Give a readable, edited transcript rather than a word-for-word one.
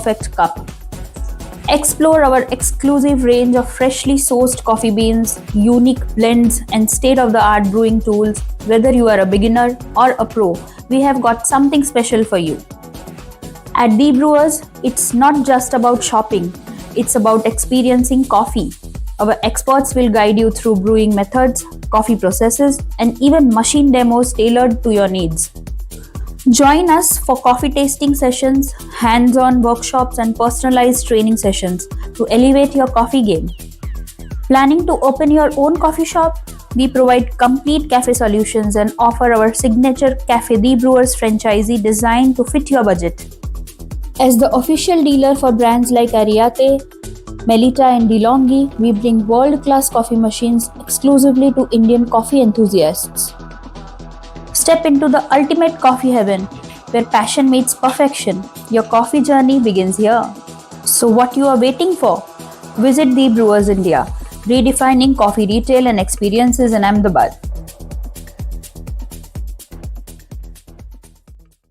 perfect cup. Explore our exclusive range of freshly sourced coffee beans, unique blends, and state-of-the-art brewing tools. Whether you are a beginner or a pro, we have got something special for you. At Brewerz, it's not just about shopping, it's about experiencing coffee. Our experts will guide you through brewing methods, coffee processes, and even machine demos tailored to your needs. Join us for coffee tasting sessions, hands-on workshops, and personalized training sessions to elevate your coffee game. Planning to open your own coffee shop? We provide complete cafe solutions and offer our signature Cafe Brewerz franchisee designed to fit your budget. As the official dealer for brands like Ariate, Melita, and DeLonghi, we bring world-class coffee machines exclusively to Indian coffee enthusiasts. Step into the ultimate coffee heaven, where passion meets perfection. Your coffee journey begins here. So what you are waiting for? Visit Brewerz India, redefining coffee retail and experiences in Ahmedabad.